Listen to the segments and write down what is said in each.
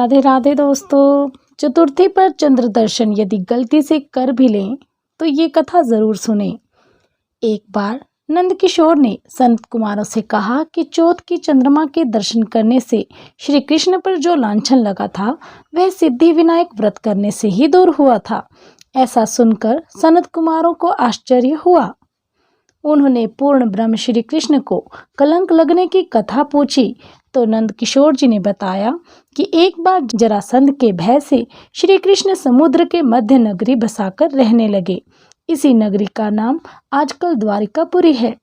राधे राधे दोस्तों। चतुर्थी पर चंद्र दर्शन यदि गलती से कर भी लें तो ये कथा जरूर सुने। एक बार नंदकिशोर ने संत कुमारों से कहा कि चौथ की चंद्रमा के दर्शन करने से श्री कृष्ण पर जो लांछन लगा था वह सिद्धि विनायक व्रत करने से ही दूर हुआ था। ऐसा सुनकर सनत कुमारों को आश्चर्य हुआ। उन्होंने पूर्ण ब्रह्म श्री कृष्ण को कलंक लगने की कथा पूछी तो नंदकिशोर जी ने बताया कि एक बार जरासंध के भय से श्री कृष्ण समुद्र के मध्य नगरी बसाकर रहने लगे। इसी नगरी का नाम आजकल द्वारिकापुरी है।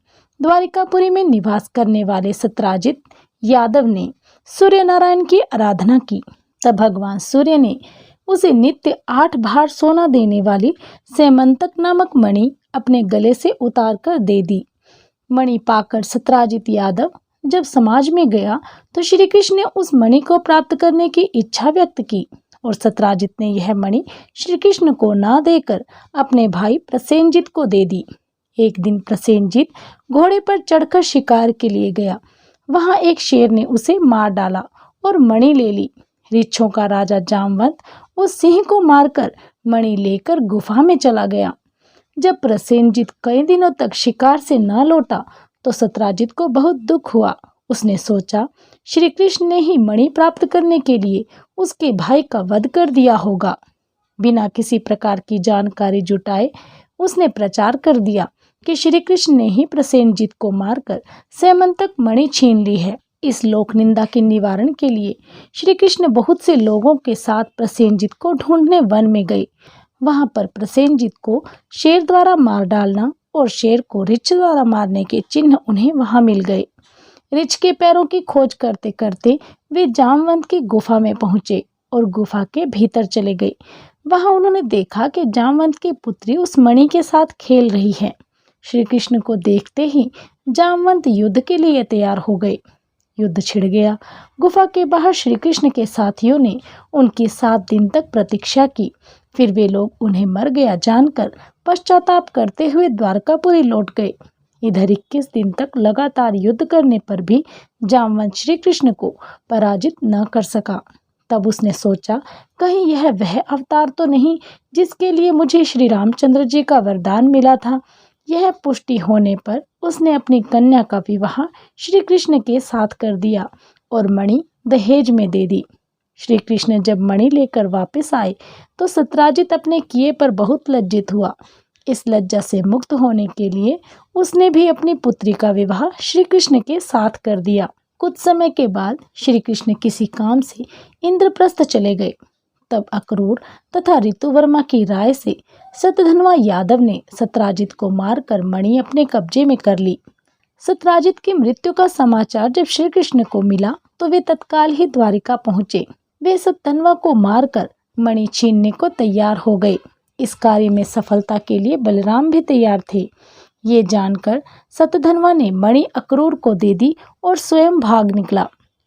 द्वारिकापुरी में निवास करने वाले सत्राजित यादव ने सूर्य नारायण की आराधना की। तब भगवान सूर्य ने उसे नित्य 8 भार सोना देने वाली सेमंतक नामक मणि अपने गले से उतार कर दे दी। मणि पाकर सत्राजित यादव जब समाज में गया तो श्री कृष्ण ने उस मणि को प्राप्त करने की इच्छा व्यक्त की और सत्राजित ने यह मणि श्री कृष्ण को ना देकर अपने भाई प्रसेनजित को दे दी। एक दिन प्रसेनजित घोड़े पर चढ़कर शिकार के लिए गया। वहां एक शेर ने उसे मार डाला और मणि ले ली। ऋक्षों का राजा जामवंत उस सिंह को मारकर मणि लेकर गुफा में चला गया। जब प्रसेनजित कई दिनों तक शिकार से न लौटा तो सत्राजित को बहुत दुख हुआ। उसने सोचा श्री कृष्ण ने ही मणि प्राप्त करने के लिए उसके भाई का वध कर दिया होगा। बिना किसी प्रकार की जानकारी जुटाए उसने प्रचार कर दिया कि श्री कृष्ण ने ही प्रसेनजित को मारकर सेमंतक मणि छीन ली है। इस लोक निंदा के निवारण के लिए श्री कृष्ण बहुत से लोगों के साथ प्रसेनजित को ढूंढने वन में गए। वहां पर प्रसेनजित को शेर द्वारा मार डालना और शेर को ऋछ द्वारा मारने के चिन्ह उन्हें वहां मिल गए। ऋछ के पैरों की खोज करते करते वे जामवंत की गुफा में पहुंचे और गुफा के भीतर चले गए। वहां उन्होंने देखा कि जामवंत की पुत्री उस मणि के साथ खेल रही है। श्री कृष्ण को देखते ही जामवंत युद्ध के लिए तैयार हो गए। युद्ध छिड़ गया। गुफा के बाहर श्री कृष्ण के साथियों ने उनकी 7 दिन तक प्रतीक्षा की। फिर वे लोग उन्हें मर गया जानकर पश्चाताप करते हुए द्वारकापुरी लौट गए। इधर 21 दिन तक लगातार युद्ध करने पर भी जामवंत श्री कृष्ण को पराजित न कर सका। तब उसने सोचा कहीं यह वह अवतार तो नहीं जिसके लिए मुझे श्री रामचंद्र जी का वरदान मिला था। यह पुष्टि होने पर उसने अपनी कन्या का विवाह श्री कृष्ण के साथ कर दिया और मणि दहेज में दे दी। श्री कृष्ण जब मणि लेकर वापस आए तो सत्राजित अपने किए पर बहुत लज्जित हुआ। इस लज्जा से मुक्त होने के लिए उसने भी अपनी पुत्री का विवाह श्री कृष्ण के साथ कर दिया। कुछ समय के बाद श्री कृष्ण किसी काम से इंद्रप्रस्थ चले गए। तब अक्रूर तथा ऋतुवर्मा की राय से शतधन्वा यादव ने सत्राजित को मारकर मणि अपने कब्जे में कर ली। सत्राजित की मृत्यु का समाचार जब श्री कृष्ण को मिला तो वे तत्काल ही द्वारिका पहुंचे। वे शतधन्वा को मारकर मणि छीनने को तैयार हो गए। इस कार्य में सफलता के लिए बलराम भी तैयार थे। ये जानकर शतधन्वा ने मणि अक्रूर को दे दी और स्वयं भाग निकला।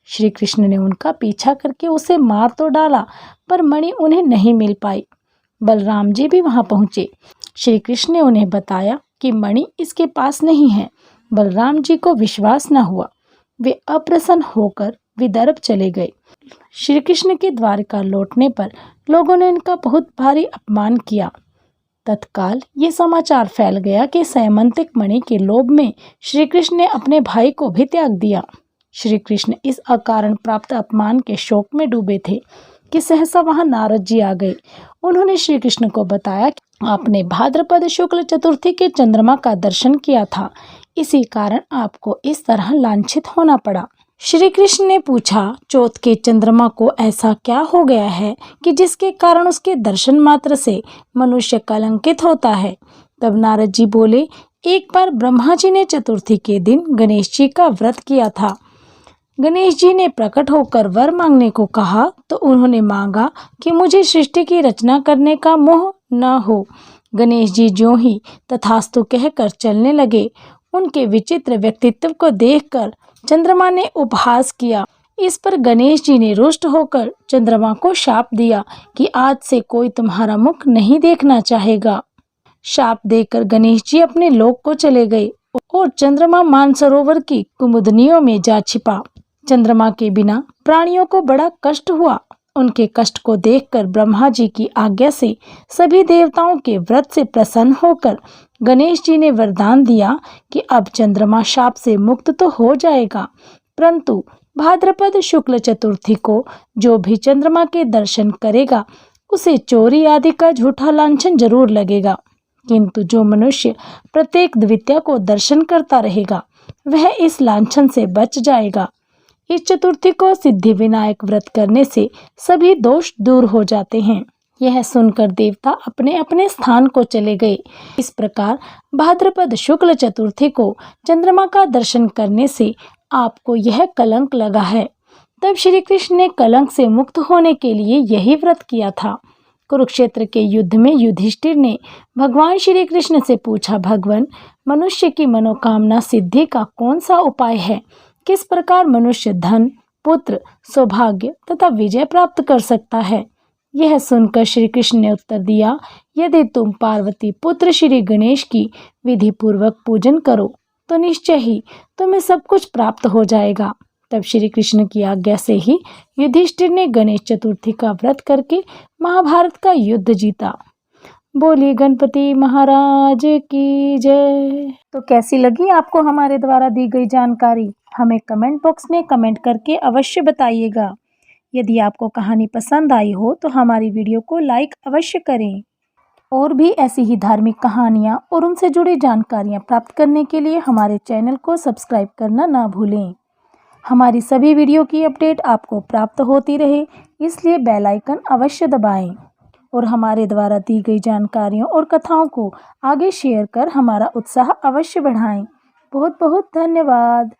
श्री कृष्ण ने उनका पीछा करके उसे मार तो डाला पर मणि उन्हें नहीं मिल पाई। बलराम जी भी वहां पहुंचे। श्री कृष्ण ने उन्हें बताया कि मणि इसके पास नहीं है। बलराम जी को विश्वास न हुआ। वे अप्रसन्न होकर विदर्भ चले गए। श्री कृष्ण के द्वारिका लौटने पर लोगों ने इनका बहुत भारी अपमान किया। तत्काल ये समाचार फैल गया कि सैमंतिक मणि के लोभ में श्री कृष्ण ने अपने भाई को भी त्याग दिया। श्री कृष्ण इस अकारण प्राप्त अपमान के शोक में डूबे थे कि सहसा वहां नारद जी आ गए। उन्होंने श्री कृष्ण को बताया कि आपने भाद्रपद शुक्ल चतुर्थी के चंद्रमा का दर्शन किया था, इसी कारण आपको इस तरह लांछित होना पड़ा। श्री कृष्ण ने पूछा चौथ के चंद्रमा को ऐसा क्या हो गया है कि जिसके कारण उसके दर्शन मात्र से मनुष्य कलंकित होता है। तब नारद जी बोले एक बार ब्रह्मा जी ने चतुर्थी के दिन गणेश जी का व्रत किया था। गणेश जी ने प्रकट होकर वर मांगने को कहा तो उन्होंने मांगा कि मुझे सृष्टि की रचना करने का मोह न हो। गणेश जी ज्यों ही तथास्तु कहकर चलने लगे। उनके विचित्र व्यक्तित्व को देखकर चंद्रमा ने उपहास किया। इस पर गणेश जी ने रुष्ट होकर चंद्रमा को शाप दिया कि आज से कोई तुम्हारा मुख नहीं देखना चाहेगा। शाप देकर गणेश जी अपने लोक को चले गए और चंद्रमा मानसरोवर की कुमुदनियों में जा छिपा। चंद्रमा के बिना प्राणियों को बड़ा कष्ट हुआ। उनके कष्ट को देखकर ब्रह्मा जी की आज्ञा से सभी देवताओं के व्रत से प्रसन्न होकर गणेश जी ने वरदान दिया कि अब चंद्रमा शाप से मुक्त तो हो जाएगा, परंतु भाद्रपद शुक्ल चतुर्थी को जो भी चंद्रमा के दर्शन करेगा उसे चोरी आदि का झूठा लांछन जरूर लगेगा, किंतु जो मनुष्य प्रत्येक द्वितीया को दर्शन करता रहेगा वह इस लांछन से बच जाएगा। इस चतुर्थी को सिद्धि विनायक व्रत करने से सभी दोष दूर हो जाते हैं। यह सुनकर देवता अपने अपने स्थान को चले गए। इस प्रकार भाद्रपद शुक्ल चतुर्थी को चंद्रमा का दर्शन करने से आपको यह कलंक लगा है। तब श्री कृष्ण ने कलंक से मुक्त होने के लिए यही व्रत किया था। कुरुक्षेत्र के युद्ध में युधिष्ठिर ने भगवान श्री कृष्ण से पूछा, भगवान, मनुष्य की मनोकामना सिद्धि का कौन सा उपाय है? किस प्रकार मनुष्य धन, पुत्र, सौभाग्य तथा विजय प्राप्त कर सकता है? यह सुनकर श्री कृष्ण ने उत्तर दिया, यदि तुम पार्वती पुत्र श्री गणेश की विधि पूर्वक पूजन करो तो निश्चय ही तुम्हें सब कुछ प्राप्त हो जाएगा। तब श्री कृष्ण की आज्ञा से ही युधिष्ठिर ने गणेश चतुर्थी का व्रत करके महाभारत का युद्ध जीता। बोलिए गणपति महाराज की जय। तो कैसी लगी आपको हमारे द्वारा दी गई जानकारी? हमें कमेंट बॉक्स में कमेंट करके अवश्य बताइएगा। यदि आपको कहानी पसंद आई हो तो हमारी वीडियो को लाइक अवश्य करें। और भी ऐसी ही धार्मिक कहानियाँ और उनसे जुड़ी जानकारियाँ प्राप्त करने के लिए हमारे चैनल को सब्सक्राइब करना ना भूलें। हमारी सभी वीडियो की अपडेट आपको प्राप्त होती रहे, इसलिए बेल आइकन अवश्य दबाएं और हमारे द्वारा दी गई जानकारियों और कथाओं को आगे शेयर कर हमारा उत्साह अवश्य बढ़ाएं। बहुत बहुत धन्यवाद।